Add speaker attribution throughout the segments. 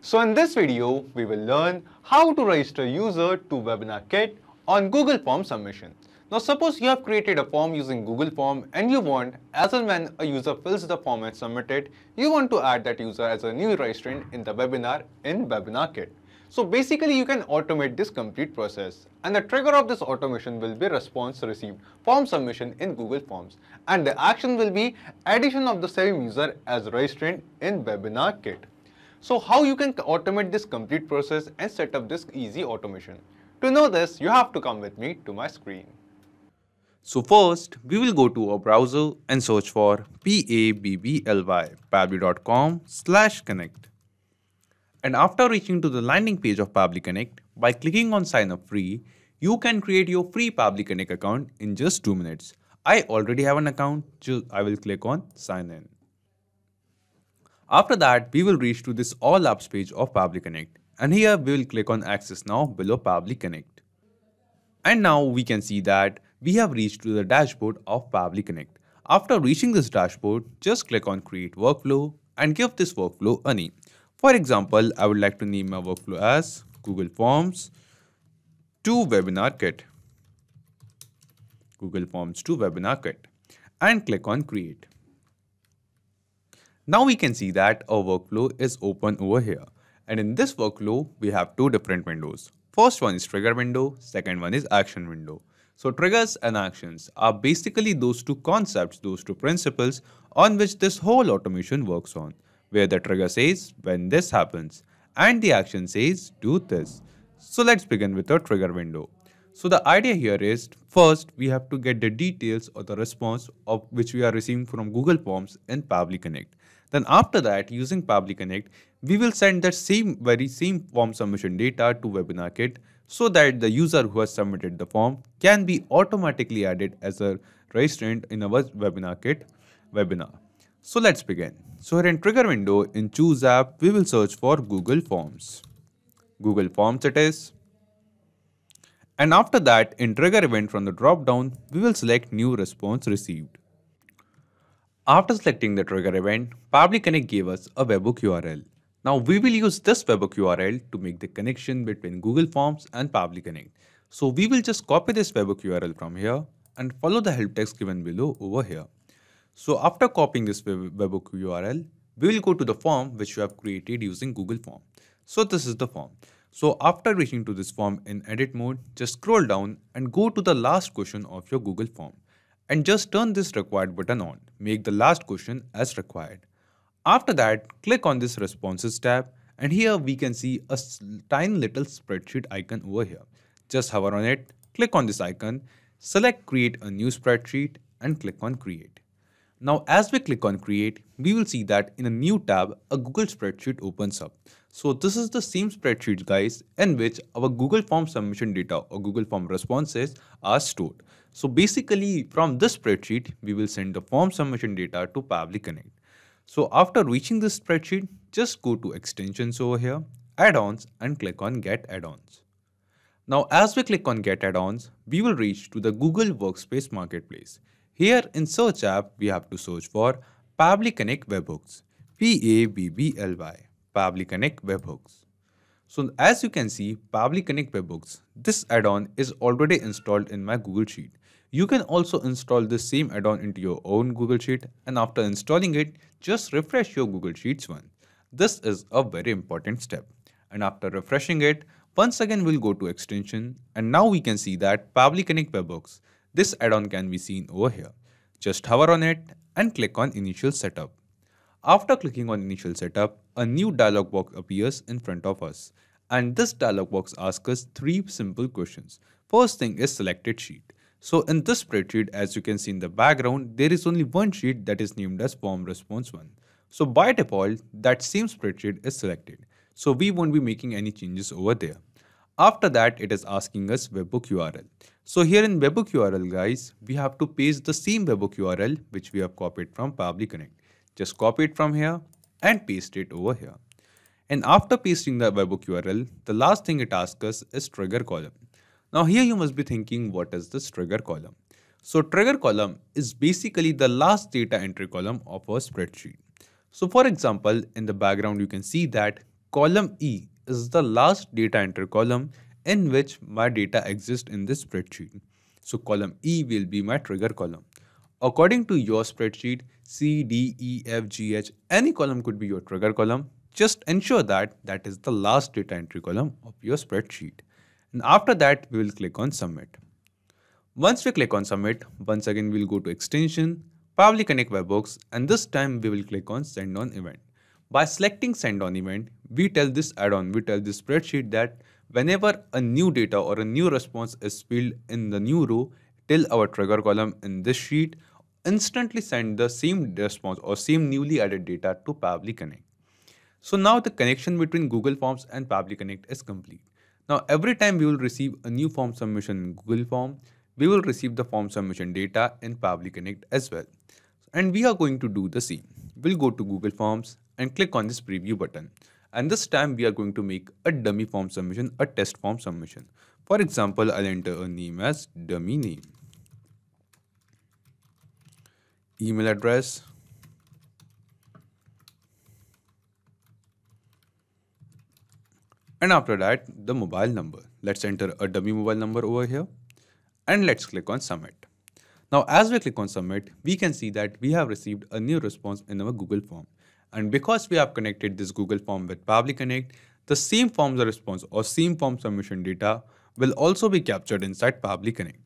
Speaker 1: So in this video, we will learn how to register user to WebinarKit on Google Form submission. Now suppose you have created a form using Google Form and you want, as and when a user fills the form and submit it, you want to add that user as a new registrant in the webinar in WebinarKit. So basically you can automate this complete process, and the trigger of this automation will be response received form submission in Google Forms, and the action will be addition of the same user as registrant in WebinarKit. So how you can automate this complete process and set up this easy automation? To know this, you have to come with me to my screen.
Speaker 2: So first, we will go to our browser and search for pabbly.com/connect. And after reaching to the landing page of Pabbly Connect, by clicking on sign up free, you can create your free Pabbly Connect account in just 2 minutes. I already have an account, so I will click on sign in. After that, we will reach to this all apps page of Pabbly Connect, and here we will click on access now below Pabbly Connect. And now we can see that we have reached to the dashboard of Pabbly Connect. After reaching this dashboard, just click on create workflow and give this workflow a name. For example, I would like to name my workflow as Google Forms to WebinarKit. Google Forms to WebinarKit, and click on create. Now we can see that our workflow is open over here, and in this workflow we have two different windows. First one is trigger window, second one is action window. So triggers and actions are basically those two concepts, those two principles on which this whole automation works on, where the trigger says when this happens and the action says do this. So let's begin with the trigger window. So the idea here is, first we have to get the details or the response of which we are receiving from Google Forms in Pabbly Connect. Then after that, using Pabbly Connect, we will send that very same form submission data to WebinarKit so that the user who has submitted the form can be automatically added as a registrant in our WebinarKit webinar. So let's begin. So here in trigger window, in choose app, we will search for Google Forms. Google Forms it is. And after that, in trigger event from the drop down, we will select new response received. After selecting the trigger event, Pabbly Connect gave us a webhook URL. Now we will use this webhook URL to make the connection between Google Forms and Pabbly Connect. So we will just copy this webhook URL from here and follow the help text given below over here. So after copying this webhook URL, we will go to the form which we have created using Google Form. So this is the form. So after reaching to this form in edit mode, just scroll down and go to the last question of your Google Form. And just turn this required button on. Make the last question as required. After that, click on this responses tab, and here we can see a tiny little spreadsheet icon over here. Just hover on it, click on this icon, select create a new spreadsheet and click on create. Now as we click on create, we will see that in a new tab, a Google spreadsheet opens up. So this is the same spreadsheet guys in which our Google Form submission data or Google Form responses are stored. So basically from this spreadsheet, we will send the form submission data to Pabbly Connect. So after reaching this spreadsheet, just go to extensions over here, add-ons and click on get add-ons. Now as we click on get add-ons, we will reach to the Google Workspace Marketplace. Here in search app, we have to search for Pabbly Connect Webhooks, Pabbly, Pabbly Connect Webhooks. So as you can see, Pabbly Connect Webhooks, this add-on is already installed in my Google Sheet. You can also install this same add-on into your own Google Sheet, and after installing it, just refresh your Google Sheets once. This is a very important step. And after refreshing it, once again we'll go to extension, and now we can see that Pabbly Connect Webhooks, this add-on can be seen over here. Just hover on it and click on initial setup. After clicking on initial setup, a new dialog box appears in front of us. And this dialog box asks us 3 simple questions. First thing is selected sheet. So in this spreadsheet, as you can see in the background, there is only one sheet that is named as form response 1. So by default, that same spreadsheet is selected. So we won't be making any changes over there. After that, it is asking us webhook URL. So here in webhook URL guys, we have to paste the same webhook URL which we have copied from Pabbly Connect. Just copy it from here and paste it over here. And after pasting the webhook URL, the last thing it asks us is trigger column. Now here you must be thinking, what is this trigger column? So trigger column is basically the last data entry column of our spreadsheet. So for example, in the background you can see that column E is the last data entry column in which my data exists in this spreadsheet. So column E will be my trigger column. According to your spreadsheet, C, D, E, F, G, H, any column could be your trigger column. Just ensure that that is the last data entry column of your spreadsheet. And after that, we will click on submit. Once we click on submit, once again we'll go to extension, Pabbly Connect webhooks, and this time we will click on send on event. By selecting send on event, we tell this add-on, we tell this spreadsheet that whenever a new data or a new response is filled in the new row, till our trigger column in this sheet, instantly send the same response or same newly added data to Pabbly Connect. So now the connection between Google Forms and Pabbly Connect is complete. Now every time we will receive a new form submission in Google Form, we will receive the form submission data in Pabbly Connect as well. And we are going to do the same. We'll go to Google Forms and click on this preview button. And this time we are going to make a dummy form submission, a test form submission. For example, I'll enter a name as dummy name. Email address, and after that the mobile number. Let's enter a dummy mobile number over here and let's click on submit. Now as we click on submit, we can see that we have received a new response in our Google form, and because we have connected this Google form with Pabbly Connect, the same forms response or same form submission data will also be captured inside Pabbly Connect.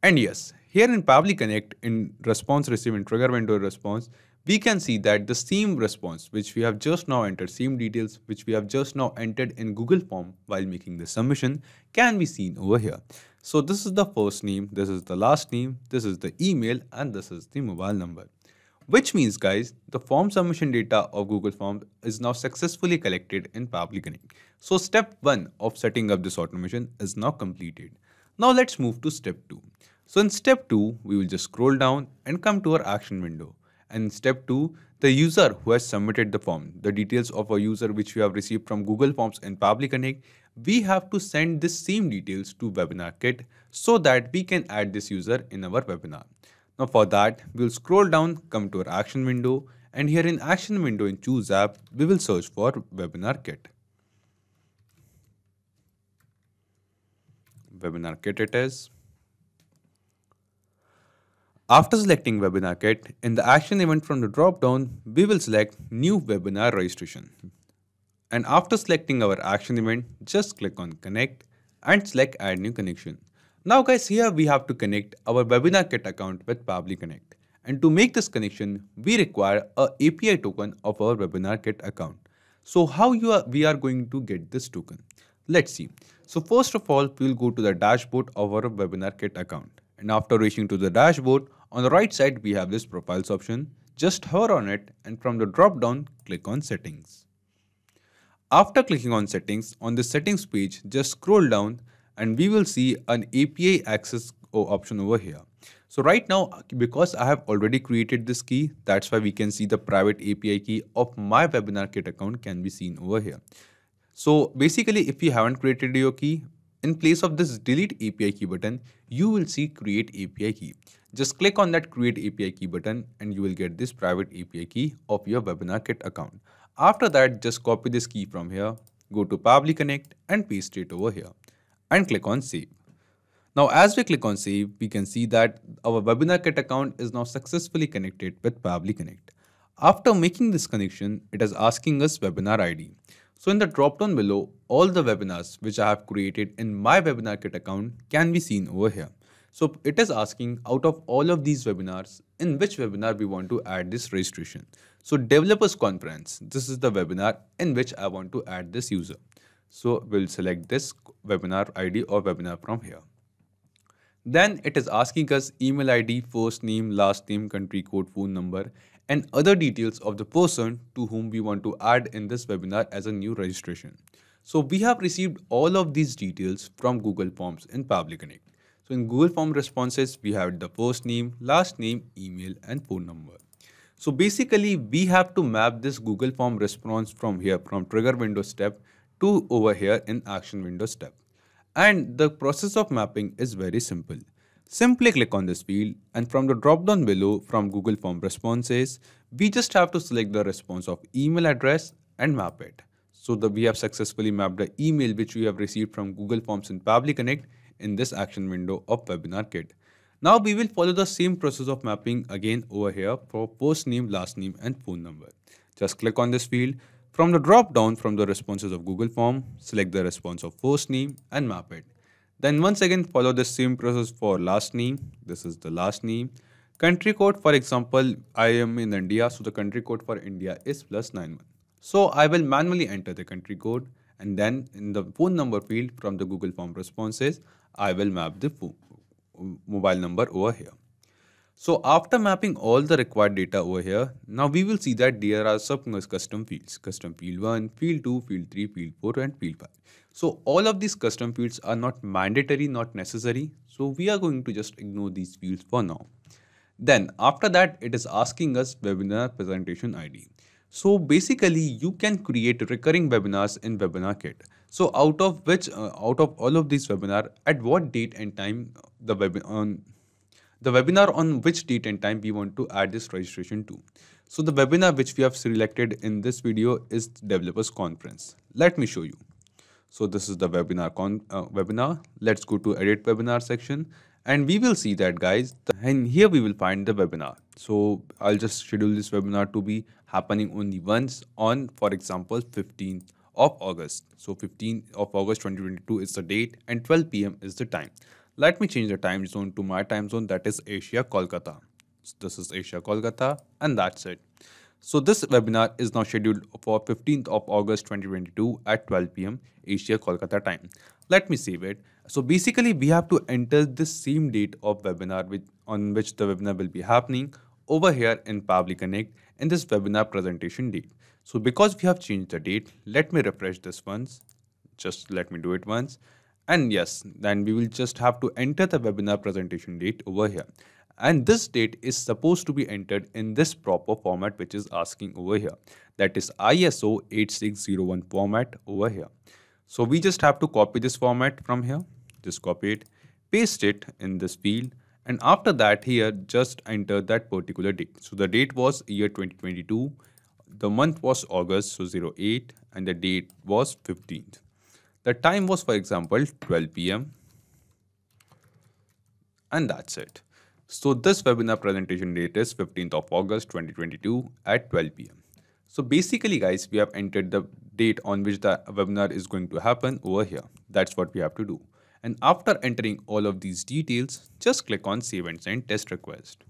Speaker 2: And yes, here in Pabbly Connect, in response received in trigger window response, we can see that the same response which we have just now entered, same details which we have just now entered in Google form while making the submission can be seen over here. So this is the first name, this is the last name, this is the email, and this is the mobile number. Which means guys, the form submission data of Google Forms is now successfully collected in Pabbly Connect. So step 1 of setting up this automation is now completed. Now let's move to step 2. So in step 2, we will just scroll down and come to our action window. And in step 2, the user who has submitted the form, the details of a user which we have received from Google Forms and Pabbly Connect, we have to send this same details to WebinarKit so that we can add this user in our webinar. Now for that, we will scroll down, come to our action window, and here in action window in choose app, we will search for WebinarKit. WebinarKit it is. After selecting WebinarKit, in the action event from the drop-down, we will select New Webinar Registration. And after selecting our action event, just click on Connect and select Add New Connection. Now guys, here we have to connect our WebinarKit account with Pabbly Connect. And to make this connection, we require an API token of our WebinarKit account. So how we are going to get this token? Let's see. So first of all, we will go to the dashboard of our WebinarKit account. And after reaching to the dashboard, on the right side, we have this profiles option. Just hover on it and from the drop down, click on settings. After clicking on settings, on the settings page, just scroll down and we will see an API access option over here. So right now, because I have already created this key, that's why we can see the private API key of my WebinarKit account can be seen over here. So basically, if you haven't created your key, in place of this delete API key button, you will see create API key. Just click on that create API key button and you will get this private API key of your WebinarKit account. After that, just copy this key from here, go to Pabbly Connect and paste it over here and click on save. Now as we click on save, we can see that our WebinarKit account is now successfully connected with Pabbly Connect. After making this connection, it is asking us webinar ID. So in the drop down below, all the webinars which I have created in my WebinarKit account can be seen over here. So it is asking out of all of these webinars, in which webinar we want to add this registration. So developers conference, this is the webinar in which I want to add this user. So we'll select this webinar ID or webinar from here. Then it is asking us email ID, first name, last name, country code, phone number, and other details of the person to whom we want to add in this webinar as a new registration. So we have received all of these details from Google Forms in Pabbly Connect. So in Google Form responses, we have the first name, last name, email, and phone number. So basically, we have to map this Google Form response from here, from trigger window step to over here in action window step. And the process of mapping is very simple. Simply click on this field and from the drop down below from Google Form responses, we just have to select the response of email address and map it. So we have successfully mapped the email which we have received from Google Forms in Pabbly Connect in this action window of WebinarKit. Now we will follow the same process of mapping again over here for first name, last name and phone number. Just click on this field. From the drop down from the responses of Google Form, select the response of first name and map it. Then once again follow the same process for last name. This is the last name. Country code, for example, I am in India, so the country code for India is +91. So I will manually enter the country code, and then in the phone number field from the Google Form responses, I will map the mobile number over here. So after mapping all the required data over here, now we will see that there are some custom fields. Custom field 1, field 2, field 3, field 4 and field 5. So all of these custom fields are not mandatory, not necessary. So we are going to just ignore these fields for now. Then after that, it is asking us webinar presentation ID. So basically you can create recurring webinars in WebinarKit. So out of all of these webinar, at what date and time the webinar on which date and time we want to add this registration to. So the webinar which we have selected in this video is Developers Conference. Let me show you. So this is the webinar. Let's go to edit webinar section and we will see that, guys, and here we will find the webinar. So I'll just schedule this webinar to be happening only once on, for example, 15th of August. So 15th of August 2022 is the date and 12 p.m. is the time. Let me change the time zone to my time zone, that is Asia, Kolkata. So this is Asia, Kolkata, and that's it. So this webinar is now scheduled for 15th of August 2022 at 12 p.m. Asia, Kolkata time. Let me save it. So basically we have to enter the same date of webinar on which the webinar will be happening over here in Pabbly Connect in this webinar presentation date. So because we have changed the date, let me refresh this once. Just let me do it once. And yes, then we will just have to enter the webinar presentation date over here. And this date is supposed to be entered in this proper format which is asking over here. That is ISO 8601 format over here. So we just have to copy this format from here. Just copy it, paste it in this field. And after that here, just enter that particular date. So the date was year 2022. The month was August, so 08. And the date was 15th. The time was, for example, 12 p.m. And that's it. So this webinar presentation date is 15th of August 2022 at 12 p.m. So basically, guys, we have entered the date on which the webinar is going to happen over here. That's what we have to do. And after entering all of these details, just click on Save and Send Test Request.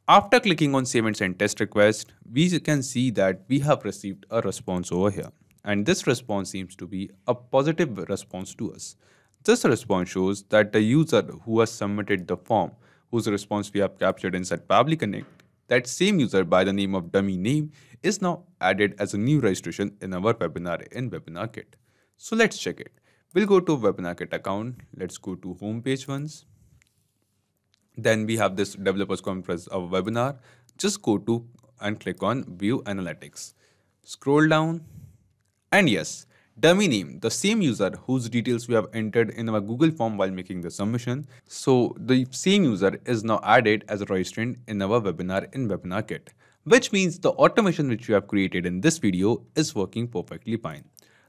Speaker 2: After clicking on Save and Send Test Request, we can see that we have received a response over here. And this response seems to be a positive response to us. This response shows that the user who has submitted the form, whose response we have captured inside Pabbly Connect, that same user by the name of dummy name is now added as a new registration in our webinar in WebinarKit. So let's check it. We'll go to WebinarKit account. Let's go to home page once. Then we have this Developers Conference of webinar. Just go to and click on View Analytics. Scroll down. And yes, dummy name, the same user whose details we have entered in our Google form while making the submission. So the same user is now added as a registrant in our webinar in WebinarKit, which means the automation which we have created in this video is working perfectly fine.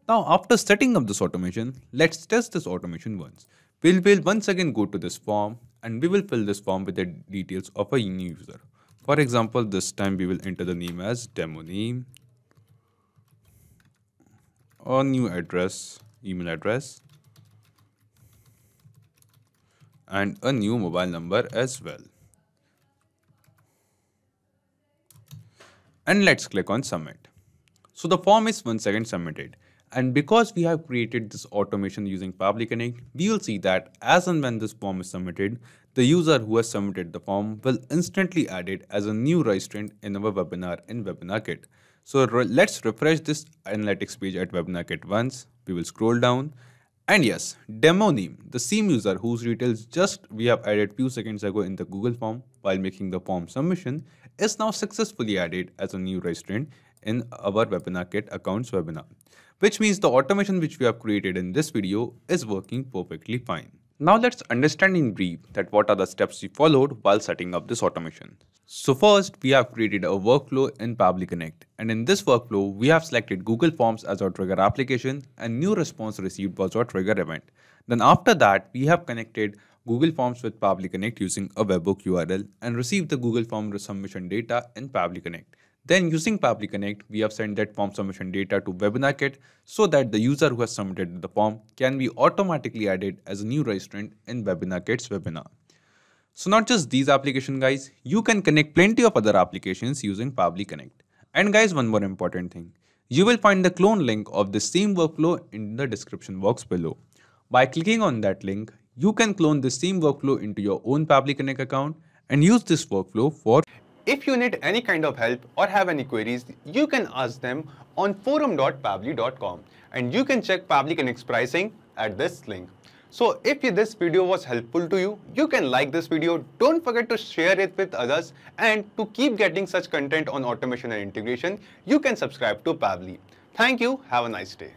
Speaker 2: Now, after setting up this automation, let's test this automation once. We'll once again go to this form and we will fill this form with the details of a new user. For example, this time we will enter the name as demo name, or new address, email address, and a new mobile number as well. And let's click on submit. So the form is once again submitted. And because we have created this automation using Pabbly Connect, we will see that as and when this form is submitted, the user who has submitted the form will instantly add it as a new registrant in our webinar in WebinarKit. So let's refresh this analytics page at WebinarKit once. We will scroll down. And yes, demo name, the same user whose details just we have added few seconds ago in the Google form while making the form submission is now successfully added as a new registrant in our WebinarKit account's webinar, which means the automation which we have created in this video is working perfectly fine. Now let's understand in brief that what are the steps we followed while setting up this automation. So first, we have created a workflow in Pabbly Connect, and in this workflow, we have selected Google Forms as our trigger application and new response received was our trigger event. Then after that, we have connected Google Forms with Pabbly Connect using a webhook URL and received the Google Form submission data in Pabbly Connect. Then using Pabbly Connect, we have sent that form submission data to WebinarKit so that the user who has submitted the form can be automatically added as a new registrant in WebinarKit's webinar. So not just these applications guys, you can connect plenty of other applications using Pabbly Connect. And guys, one more important thing. You will find the clone link of the same workflow in the description box below. By clicking on that link, you can clone the same workflow into your own Pabbly Connect account and use this workflow for.
Speaker 1: If you need any kind of help or have any queries, you can ask them on forum.pabbly.com and you can check Pabbly Connect's pricing at this link. So if this video was helpful to you, you can like this video, don't forget to share it with others, and to keep getting such content on automation and integration, you can subscribe to Pabbly. Thank you, have a nice day.